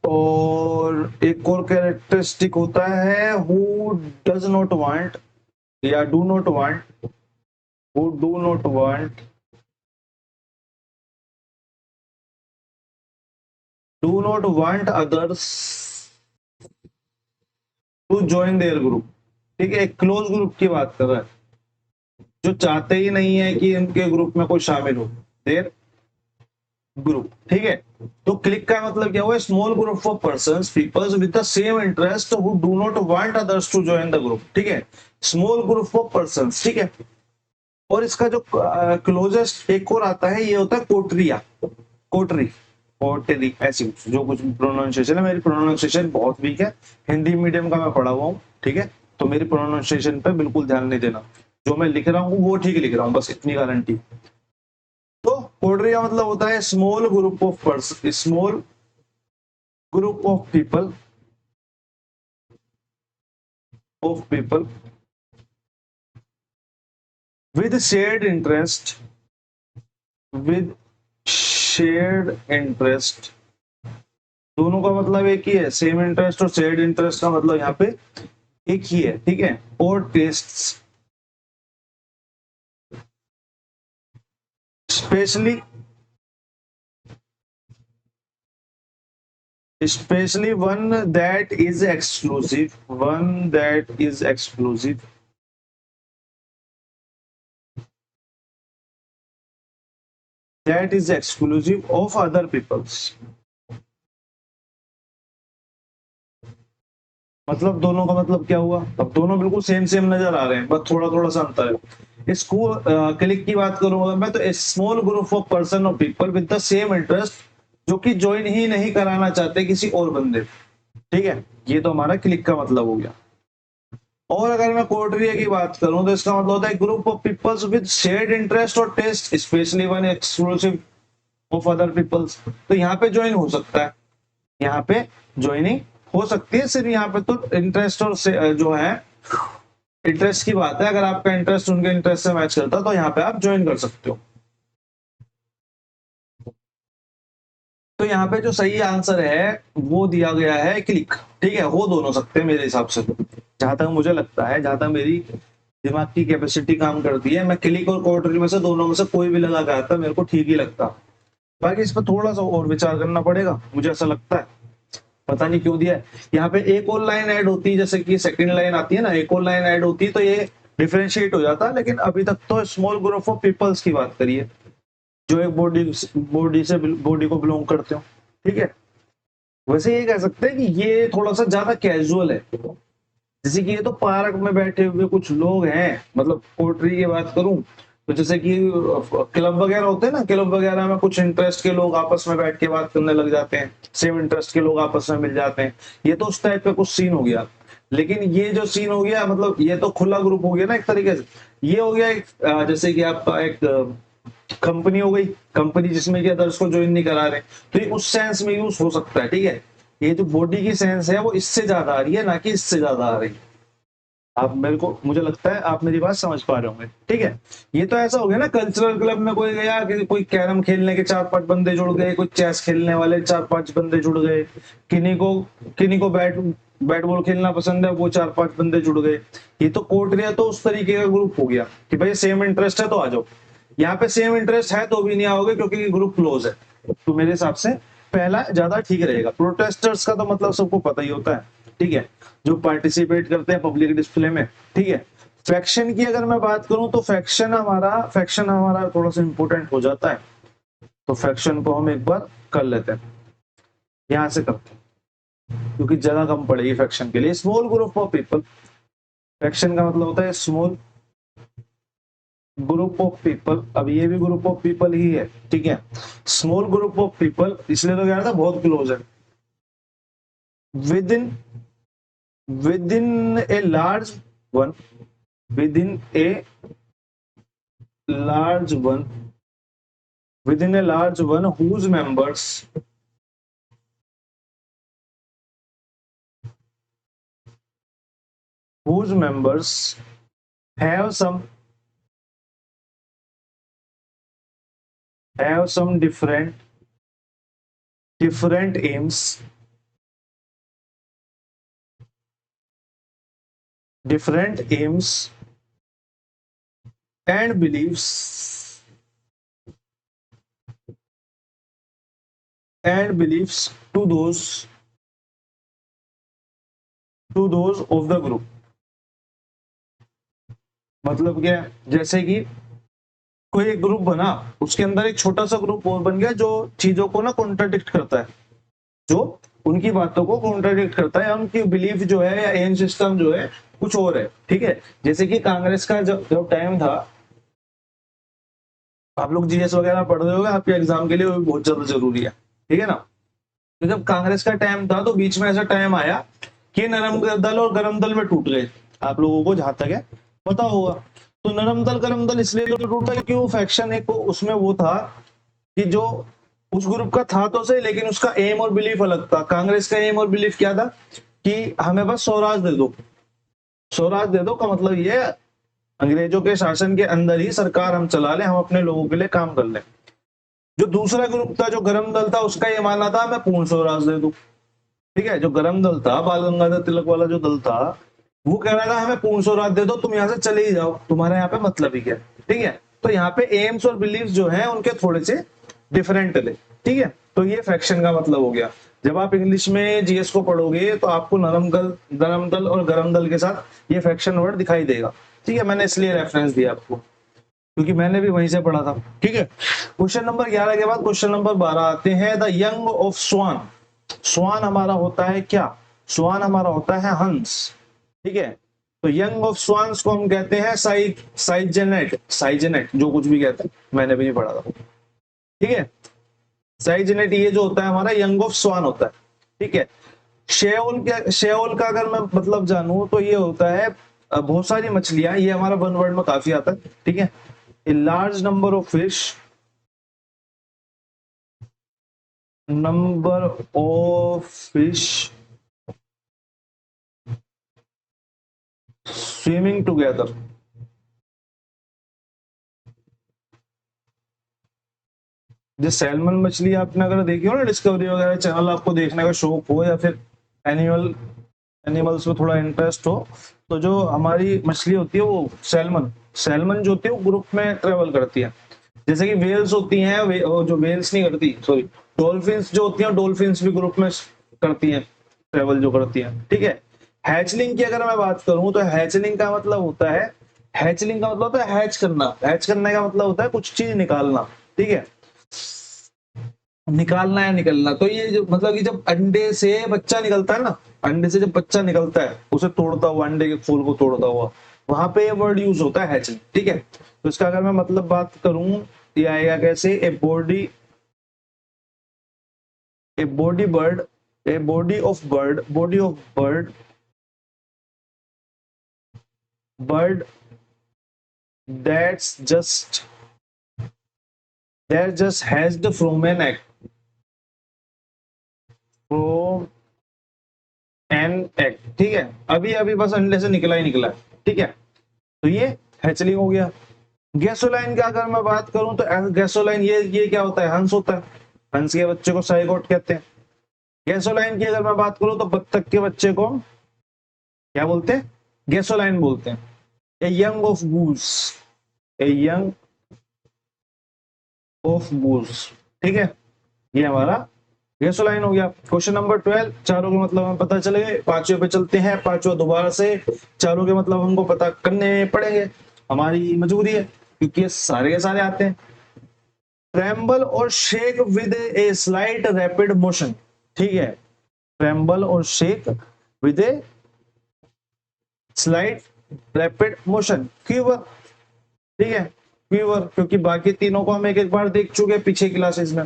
और एक और कैरेक्टरिस्टिक होता है who does not want या do not want, who do not want others to join their group, ठीक है। एक क्लोज ग्रुप की बात कर रहा है, जो चाहते ही नहीं है कि इनके ग्रुप में कोई शामिल हो, देयर ग्रुप, ठीक है। तो क्लिक का मतलब क्या हुआ, small group of persons peoples with the same interest who do not want others to join the group, ठीक है। स्मॉल ग्रुप ऑफ पर्संस, ठीक है। और इसका जो क्लोजेस्ट एक और आता है, ये होता है कोटरी ऐसी जो कुछ प्रोनाउंसिएशन है, मेरी प्रोनाउंसिएशन बहुत वीक है, हिंदी मीडियम का मैं पढ़ा हुआ हूँ, ठीक है। तो मेरी प्रोनाउंसिएशन पे बिल्कुल ध्यान नहीं देना, जो मैं लिख रहा हूँ वो ठीक लिख रहा हूँ, बस इतनी गारंटी। तो कोटरी का मतलब होता है small group of person, small group of people with shared interest दोनों का मतलब एक ही है, सेम इंटरेस्ट और शेयर्ड इंटरेस्ट का मतलब यहाँ पे एक ही है, ठीक है। और tests especially one that is exclusive of other peoples, मतलब दोनों का मतलब क्या हुआ, अब दोनों बिल्कुल सेम नजर आ रहे हैं, बस थोड़ा थोड़ा सा अंतर है। इसको क्लिक की बात करूंगा मैं, तो स्मॉल ग्रुप ऑफ पर्सन और people with the same interest, जो कि ज्वाइन ही नहीं कराना चाहते किसी और बंदे, ठीक है। ये तो हमारा क्लिक का मतलब हो गया। और अगर मैं कोटरिया की बात करूं तो इसका मतलब होता है group of peoples with shared interest और taste specially one exclusive of other peoples. तो यहाँ पे ज्वाइन हो सकता है, यहाँ पे ज्वाइनिंग हो सकती है, सिर्फ यहाँ पे तो इंटरेस्ट और जो है इंटरेस्ट की बात है, अगर आपका इंटरेस्ट उनके इंटरेस्ट से मैच करता तो यहाँ पे आप ज्वाइन कर सकते हो। तो यहाँ पे जो सही आंसर है वो दिया गया है क्लिक, ठीक है। हो दोनों सकते हैं मेरे हिसाब से, जहां तक मुझे लगता है, जहां तक मेरी दिमाग की कैपेसिटी काम करती है। मैं क्लिक और कोटरी में से दोनों में से कोई भी लगा के आता मेरे को ठीक ही लगता। बाकी इस पर थोड़ा सा और विचार करना पड़ेगा, मुझे ऐसा लगता है। पता नहीं क्यों दिया है। यहाँ पे एक और लाइन ऐड होती है, जैसे कि सेकंड लाइन आती है ना, एक और लाइन ऐड होती है तो ये डिफरेंशिएट हो जाता है। लेकिन अभी तक तो स्मॉल ग्रुप ऑफ पीपल्स की बात करिए जो एक बॉडी को बिलोंग करते हो, ठीक है। वैसे ये कह सकते हैं कि ये थोड़ा सा ज्यादा कैजुअल है। जैसे कि ये तो पार्क में बैठे हुए कुछ लोग हैं, मतलब पोट्री की बात करूं तो जैसे कि क्लब वगैरह होते हैं ना, क्लब वगैरह में कुछ इंटरेस्ट के लोग आपस में बैठ के बात करने लग जाते हैं, सेम इंटरेस्ट के लोग आपस में मिल जाते हैं। ये तो उस टाइप का कुछ सीन हो गया। लेकिन ये जो सीन हो गया, मतलब ये तो खुला ग्रुप हो गया ना एक तरीके से। ये हो गया एक जैसे कि आपका एक कंपनी हो गई, कंपनी जिसमें कि अदर्स को ज्वाइन नहीं करा रहे, तो ये उस सेंस में यूज हो सकता है, ठीक है। ये जो बॉडी की सेंस है वो इससे ज्यादा आ रही है, ना कि इससे ज्यादा आ रही है। आप मुझे लगता है आप मेरी बात समझ पा रहे होंगे, ठीक है। ये तो ऐसा हो गया ना, कल्चरल क्लब में कोई गया कि कोई कैरम खेलने के 4-5 बंदे जुड़ गए, कोई चेस खेलने वाले 4-5 बंदे जुड़ गए, किन्हीं को बैट बॉल खेलना पसंद है, वो 4-5 बंदे जुड़ गए। ये तो कोटरिया तो उस तरीके का ग्रुप हो गया कि भाई सेम इंटरेस्ट है तो आ जाओ। यहाँ पे सेम इंटरेस्ट है तो भी नहीं आओगे क्योंकि ग्रुप क्लोज है। तो मेरे हिसाब से पहला ज्यादा ठीक रहेगा। प्रोटेस्टर्स का तो मतलब सबको पता ही होता है, ठीक है, जो पार्टिसिपेट करते हैं पब्लिक डिस्प्ले में, ठीक है। फैक्शन की अगर मैं बात करूं तो फैक्शन हमारा थोड़ा सा इंपॉर्टेंट हो जाता है। तो फैक्शन को हम एक बार कर लेते हैं, यहां से करते हैं क्योंकि जगह कम पड़ेगी फैक्शन के लिए। Small group of people, faction का मतलब होता है स्मॉल ग्रुप ऑफ पीपल। अब ये भी ग्रुप ऑफ पीपल ही है, ठीक है। स्मॉल ग्रुप ऑफ पीपल इसलिए तो कह रहा था बहुत क्लोज है। With in a large one, within a large one within a large one whose members have some different aims, and beliefs to those of the group। मतलब क्या, जैसे कि कोई एक ग्रुप बना, उसके अंदर एक छोटा सा ग्रुप और बन गया जो चीजों को ना कॉन्ट्राडिक्ट करता है, जो उनकी बातों को कॉन्ट्राडिक्ट करता है, या उनकी बिलीफ जो है या एम सिस्टम जो है कुछ और है, ठीक है। जैसे कि कांग्रेस का जब टाइम था, आप लोग जीएस वगैरह पढ़ रहे होगे, आपके एग्जाम के लिए वो भी बहुत ज्यादा जरूरी है, ठीक है ना। तो जब कांग्रेस का टाइम था तो बीच में ऐसा टाइम आया कि नरम दल और गरम दल में टूट गए। आप लोगों को जहां तक है पता होगा। तो नरम दल गरम दल इसलिए तो टूटा क्योंकि वो फैक्शन एक उसमें वो था कि जो उस ग्रुप का था तो सही, लेकिन उसका एम और बिलीफ अलग था। कांग्रेस का एम और बिलीफ क्या था कि हमें बस स्वराज दे दो। स्वराज दे दो का मतलब ये है, अंग्रेजों के शासन के अंदर ही सरकार हम चला लें, हम अपने लोगों के लिए काम कर लें। जो दूसरा ग्रुप था जो गरम दल था, उसका ये मानना था मैं पूर्ण स्वराज दे दूं, ठीक है। जो गरम दल था, बाल गंगाधर तिलक वाला जो दल था, वो कह रहा था हमें पूर्ण स्वराज दे दो, तुम यहाँ से चले ही जाओ, तुम्हारे यहाँ पे मतलब ही क्या, ठीक है। तो यहाँ पे एम्स और बिलीफ जो है उनके थोड़े से डिफरेंट थे, ठीक है। तो ये फैक्शन का मतलब हो गया। जब आप इंग्लिश में जीएस को पढ़ोगे तो आपको नरम दल और गरम दल के साथ ये फैक्शन वर्ड दिखाई देगा, ठीक है। मैंने इसलिए रेफरेंस दिया आपको क्योंकि मैंने भी वहीं से पढ़ा था, ठीक है। क्वेश्चन नंबर 11 के बाद क्वेश्चन नंबर 12 आते हैं। द यंग ऑफ स्वान। स्वान हमारा होता है क्या? स्वान हमारा होता है हंस, ठीक है। तो यंग ऑफ स्वान्स को हम कहते हैं साइजेनेट, जो कुछ भी कहते हैं, मैंने भी नहीं पढ़ा था, ठीक है। साइजेनेट ये जो होता है हमारा यंग ऑफ स्वान होता है, ठीक है। शेओल का अगर मैं मतलब जानूं तो ये होता है बहुत सारी मछलियां, ये हमारा वन वर्ड में काफी आता है, ठीक है। A large number of fish, swimming together. जो सैल्मन मछली आपने अगर देखी हो ना, डिस्कवरी वगैरह चैनल आपको देखने का शौक हो, या फिर एनिमल एनिमल्स में थोड़ा इंटरेस्ट हो, तो जो हमारी मछली होती है वो सैल्मन, सैल्मन जो होती है वो ग्रुप में ट्रेवल करती है। जैसे कि वेल्स होती हैं, वो जो वेल्स नहीं करती, सॉरी, डॉल्फिन्स जो होती हैं, डॉल्फिन्स भी ग्रुप में करती हैं, ट्रेवल जो करती हैं, ठीक है। हैचलिंग की अगर मैं बात करूं तो हैचलिंग का मतलब होता है, हैचलिंग का मतलब होता है हैच करना, हैच करने का मतलब होता है कुछ चीज निकालना, ठीक है, निकालना है, निकलना। तो ये जो मतलब कि जब अंडे से बच्चा निकलता है ना, अंडे से जब बच्चा निकलता है उसे तोड़ता हुआ, अंडे के फूल को तोड़ता हुआ, वहां पे ये वर्ड यूज होता है हैचलिंग, ठीक है। तो इसका अगर मैं मतलब बात करूं, ये आएगा कैसे, a body bird, a body of bird, body of bird, bird that's just, that just hedged from an egg, from an egg, ठीक है, अभी अभी बस अंडे से निकला ही निकला है, ठीक है। तो ये हैचलिंग हो गया। गैसोलाइन का अगर मैं बात करूं तो गैसोलाइन, ये क्या होता है, हंस होता है, हंस के बच्चे को साइगोट कहते हैं। गैसोलाइन की अगर मैं बात करूं तो बत्तख के बच्चे को क्या बोलते हैं, गैसोलाइन बोलते हैं। A young of goose, a young of goose, ठीक है, ये हमारा गैसोलाइन हो गया। क्वेश्चन नंबर 12, चारों के मतलब हमें पता चले गए। पांचवे पे चलते हैं, पांचवा दोबारा से, चारों के मतलब हमको पता करने पड़ेंगे, हमारी मजबूरी है, क्योंकि ये सारे के सारे आते हैं। ट्रेम्बल और shake with a slight rapid motion, ठीक है, ट्रेम्बल और shake with a slight rapid motion, quiver, ठीक है, क्यूवर, क्योंकि बाकी तीनों को हम एक एक बार देख चुके हैं पीछे क्लासेस में।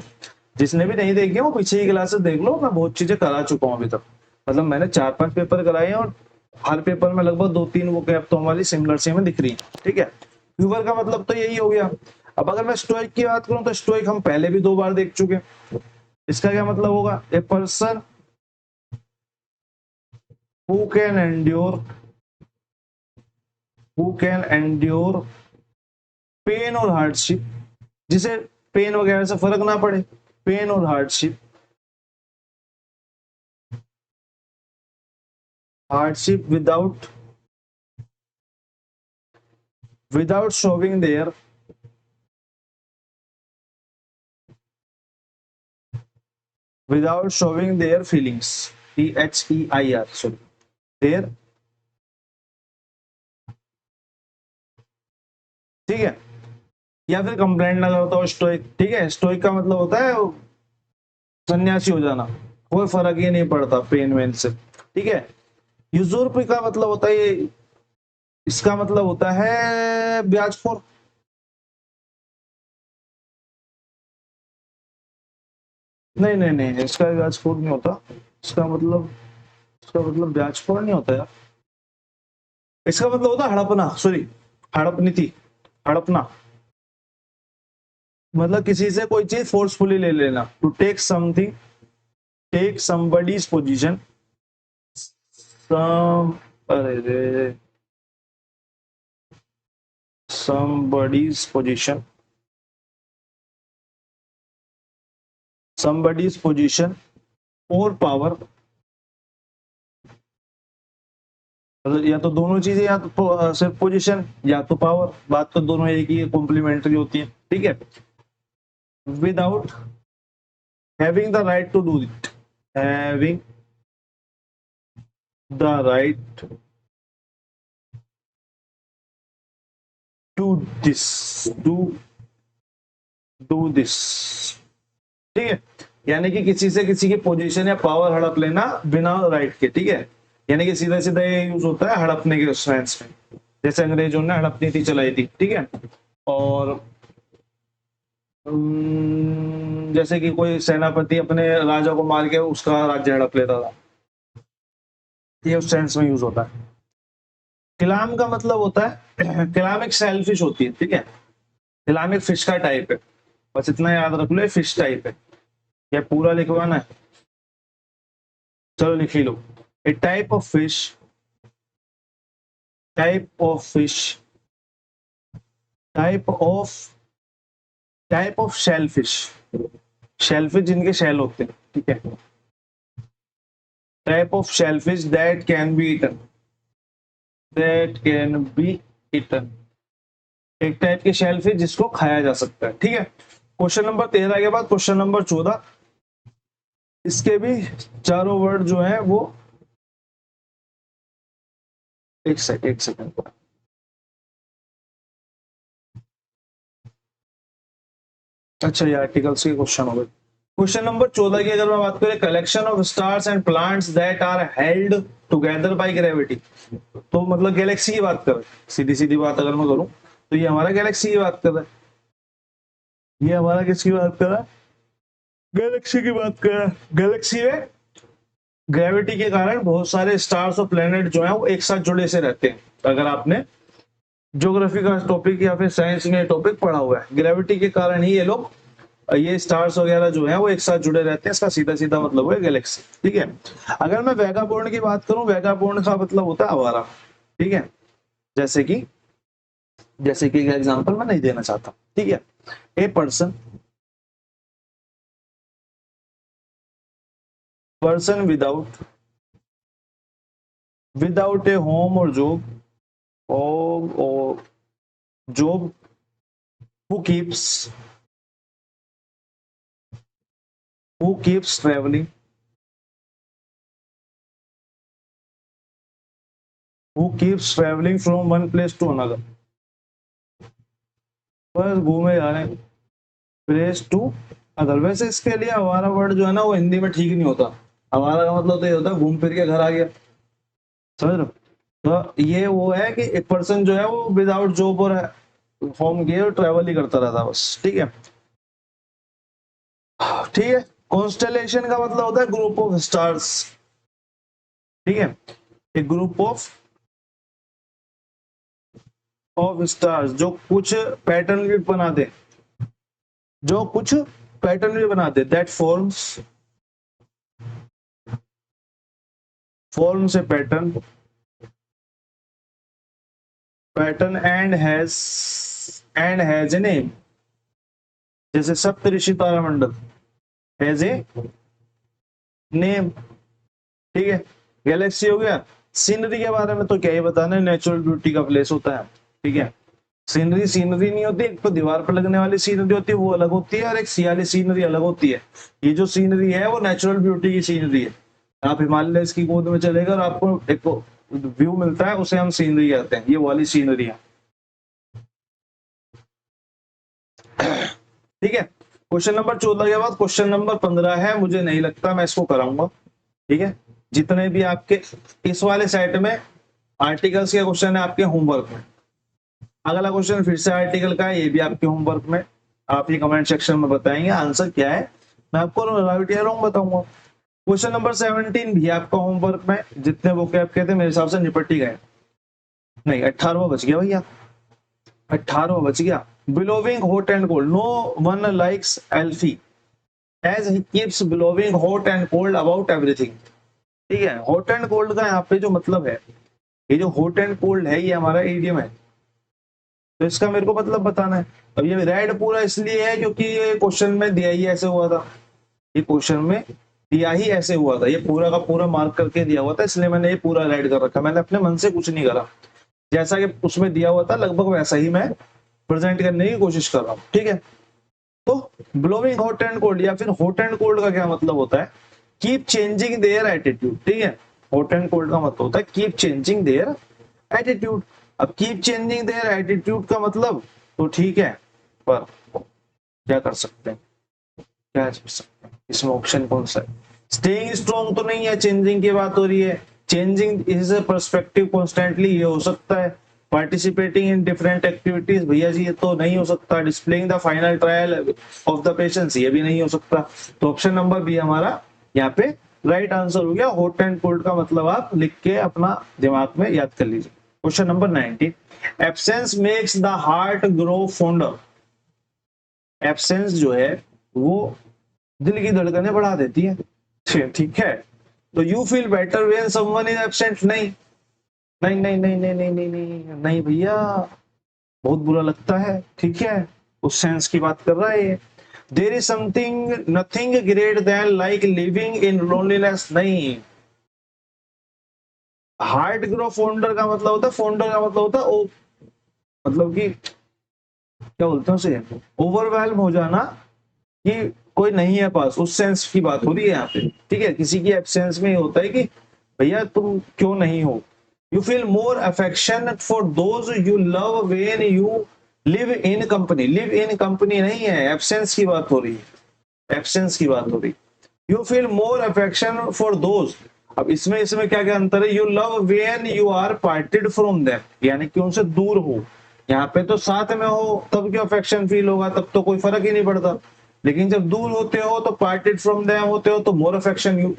जिसने भी नहीं देखी वो पीछे की क्लासेस देख लो, मैं बहुत चीजें करा चुका हूँ अभी तक, मतलब मैंने 4-5 पेपर कराए हैं, और हर पेपर में लगभग 2-3 वो गैप तो हमारी सिमिलर सी में दिख रही है, ठीक है। क्यूवर का मतलब तो यही हो गया। अब अगर मैं स्टोइक की बात करूं तो स्टोइक हम पहले भी 2 बार देख चुके हैं। इसका क्या मतलब होगा, a person who can endure, who can endure pain और हार्डशिप, जिसे पेन वगैरह से फर्क ना पड़े, पेन और hardship, hardship without showing their, without showing their feelings, THEIR, sorry, their, ठीक है, या फिर कंप्लेंट ना करता हो, स्टोइक, ठीक है। स्टोइक का मतलब होता है सन्यासी हो जाना, कोई फर्क ही नहीं पड़ता पेन वेन से, ठीक है। यूजुर्प का मतलब होता है ये, इसका मतलब होता है ब्याजखोर, नहीं नहीं नहीं, इसका ब्याजखोर नहीं होता, इसका मतलब, इसका मतलब ब्याजखोर नहीं होता यार, इसका मतलब होता है हड़पना, सॉरी, हड़पनीति, हड़पना, मतलब किसी से कोई चीज फोर्सफुली ले लेना, to take something, take somebody's position, some, अरे रे, somebody's position, somebody's position or power, मतलब या तो दोनों चीजें, या तो सिर्फ पोजीशन या तो पावर, बात तो दोनों एक ही कॉम्प्लीमेंट्री होती है, ठीक है। Without having the right to do it, having the right to this, do do this, ठीक है, यानी कि किसी से किसी की पोजीशन या पावर हड़प लेना बिना राइट के, ठीक है, यानी कि सीधा सीधा ये यूज होता है हड़पने के सेंस में, जैसे अंग्रेजों ने हड़प नीति चलाई थी, ठीक है। और जैसे कि कोई सेनापति अपने राजा को मार के उसका राज्य हड़प लेता था, ये उस सेंस में यूज होता है। किलाम का मतलब होता है, किलाम एक सेलफिश होती है, ठीक है, किलाम एक फिश का टाइप है, बस इतना याद रख लो, फिश टाइप है। या पूरा लिखवाना है, चलो लिख ही लो। A type of fish, type of fish, type of, type of shellfish, shellfish जिनके शेल होते हैं, ठीक है, type of shellfish that can be eaten, that can be eaten, एक टाइप के शेलफिश जिसको खाया जा सकता है। ठीक है, क्वेश्चन नंबर 13 के बाद क्वेश्चन नंबर 14, इसके भी चारों वर्ड जो है वो, एक सेकंड, अच्छा ये आर्टिकल्स के क्वेश्चन हो गए। क्वेश्चन नंबर 14 की अगर मैं बात करें, collection of stars and plants that are held together by gravity, तो मतलब गैलेक्सी की बात कर रहे हैं। सीधी सीधी बात अगर मैं करूं तो ये हमारा गैलेक्सी की बात कर रहा है, ये हमारा किसकी बात कर रहा है, गैलेक्सी की बात कर रहा है। गैलेक्सी में ग्रेविटी के कारण बहुत सारे स्टार्स और प्लेनेट जो है वो एक साथ जुड़े से रहते हैं। अगर आपने ज्योग्राफी का टॉपिक या फिर साइंस में टॉपिक पढ़ा हुआ है, ग्रेविटी के कारण ही ये लोग, ये स्टार्स वगैरह जो है वो एक साथ जुड़े रहते हैं, इसका सीधा सीधा मतलब है गैलेक्सी। ठीक है, अगर मैं वैगाबॉर्ड की बात करूं, वैगाबॉर्ड का मतलब होता है आवारा। ठीक है, जैसे कि एग्जांपल मैं नहीं देना चाहता। ठीक है, a person without A home और job, or job, who keeps traveling, from one place to another, बस घूमे जा रहे हैं प्लेस टू अदर। वैसे इसके लिए हमारा वर्ड जो है ना वो हिंदी में ठीक नहीं होता। हमारा का मतलब तो ये होता है घूम फिर के घर आ गया, समझ रहे हो। तो ये वो है कि एक पर्सन जो है वो विदाउट जॉब और होम के और ट्रेवल ही करता रहता बस। ठीक है, ठीक है। कॉन्स्टेलेशन का मतलब होता है ग्रुप ऑफ स्टार्स। ठीक है, एक ग्रुप ऑफ स्टार्स जो कुछ पैटर्न भी बनाते, that forms a pattern and has a name, जैसे सप्तऋषि तारामंडल हैज ए नेम। ठीक है, गैलेक्सी हो गया। सीनरी के बारे में तो क्या ही बताना है, नेचुरल ब्यूटी का प्लेस होता है। ठीक है, सीनरी नहीं होती, एक तो दीवार पर लगने वाली सीनरी होती है वो अलग होती है, और एक सियाली सीनरी अलग होती है। ये जो सीनरी है वो नेचुरल ब्यूटी की सीनरी है। आप हिमालय की गोद में चलेगा और आपको एक व्यू मिलता है, उसे हम सीनरी कहते हैं, ये वाली सीनरी है। ठीक है, क्वेश्चन नंबर 14 के बाद क्वेश्चन नंबर 15 है, मुझे नहीं लगता मैं इसको कराऊंगा। ठीक है, जितने भी आपके इस वाले सेट में आर्टिकल्स के क्वेश्चन है आपके होमवर्क में, अगला क्वेश्चन फिर से आर्टिकल का है, ये भी आपके होमवर्क में। आप ये कमेंट सेक्शन में बताएंगे आंसर क्या है, मैं आपको राइट या रॉन्ग बताऊंगा। क्वेश्चन नंबर 17 भी आपका होमवर्क में, जितने वोकैब के थे मेरे हिसाब से निपट ही गए। नहीं, 18वां बच गया भैया, 18वां बच गया। Blowing hot and cold, no one likes Alfie as he keeps blowing hot and cold about everything. ठीक है, हॉट एंड कोल्ड का यहाँ पे जो मतलब है, ये जो हॉट एंड कोल्ड है ये हमारा इडियम है, तो इसका मेरे को मतलब बताना है। अब ये रेड पूरा इसलिए है क्योंकि ये क्वेश्चन में दिया ही ऐसे हुआ था, ये क्वेश्चन में दिया ही ऐसे हुआ था, ये पूरा का पूरा मार्क करके दिया हुआ था, इसलिए मैंने ये पूरा रेड कर रखा। मैंने अपने मन से कुछ नहीं करा, जैसा कि उसमें दिया हुआ था लगभग वैसा ही मैं प्रेजेंट करने की कोशिश कर रहा हूँ। ठीक है, तो ब्लोइंग हॉट एंड कोल्ड या फिर हॉट एंड कोल्ड का क्या मतलब होता है, कीप चेंजिंग देयर एटीट्यूड। ठीक है, हॉट एंड कोल्ड का मतलब होता है कीप चेंजिंग देयर एटीट्यूड। अब कीप चेंजिंग देयर एटीट्यूड का मतलब तो ठीक है, पर क्या कर सकते हैं, क्या कर सकते हैं, इसमें ऑप्शन कौन सा है। स्टेइंग स्ट्रॉन्ग तो नहीं है, चेंजिंग की बात हो रही है, changing is a perspective constantly, ये हो सकता है। पार्टिसिपेटिंग इन डिफरेंट एक्टिविटीज, भैया जी ये तो नहीं हो सकता। Displaying the final trial of the patience, ये भी नहीं हो सकता। तो ऑप्शन नंबर बी हमारा यहाँ पे राइट आंसर हो गया। हॉट एंड कोल्ड का मतलब आप लिख के अपना दिमाग में याद कर लीजिए। Question number 19, absence makes the heart grow fonder. Absence जो है वो दिल की धड़कनें बढ़ा देती है। ठीक है, तो you feel better when someone is absent, नहीं नहीं नहीं नहीं नहीं नहीं नहीं नहीं नहीं भैया, बहुत बुरा लगता है। ठीक है, उस सेंस की बात कर रहा है ये। There is something nothing great than like living in loneliness, नहीं हार्ट ग्रो फोल्डर का मतलब होता है, फोल्डर का मतलब होता है ओ, मतलब कि क्या बोलते हैं उसे, ओवरवेल्म हो जाना कि कोई नहीं है पास, उस सेंस की बात हो रही है यहाँ पे। ठीक है, किसी की एब्सेंस में ये होता है कि भैया तुम क्यों नहीं हो। You feel more affection for those you love when you live in company. Live in company नहीं है, एब्सेंस की बात हो रही है, एब्सेंस की बात हो रही है। You feel more affection for those, अब इसमें इसमें क्या क्या अंतर है, you love when you are parted from them, यानी कि उनसे दूर हो। यहाँ पे तो साथ में हो तब क्यों अफेक्शन फील होगा, तब तो कोई फर्क ही नहीं पड़ता। लेकिन जब दूर होते हो तो पार्टेड फ्रॉम देम होते हो तो मोर अफेक्शन यू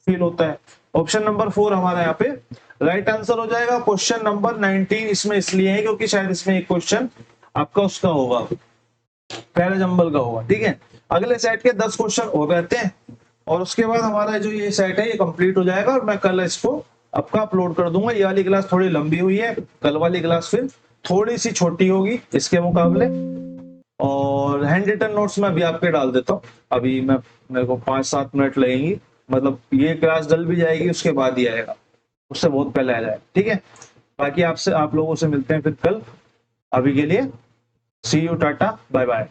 फील होता है। ऑप्शन नंबर 4 हमारा यहाँ पे राइट आंसर हो जाएगा। क्वेश्चन नंबर 19 इसमें इसलिए है क्योंकि शायद इसमें एक क्वेश्चन आपका उसका होगा, पैराजंबल का होगा। ठीक है, अगले सेट के 10 क्वेश्चन हो जाते हैं और उसके बाद हमारा जो ये सेट है ये कंप्लीट हो जाएगा और मैं कल इसको आपका अपलोड कर दूंगा। ये वाली क्लास थोड़ी लंबी हुई है, कल वाली क्लास फिर थोड़ी सी छोटी होगी इसके मुकाबले। और हैंड रिटन नोट्स में अभी आपके डाल देता हूँ, अभी मैं, मेरे को 5-7 मिनट लगेंगी, मतलब ये क्लास डल भी जाएगी उसके बाद ही आएगा, उससे बहुत पहले आ जाएगा। ठीक है, बाकी आपसे आप लोगों से मिलते हैं फिर कल। अभी के लिए सी यू, टाटा, बाय बाय।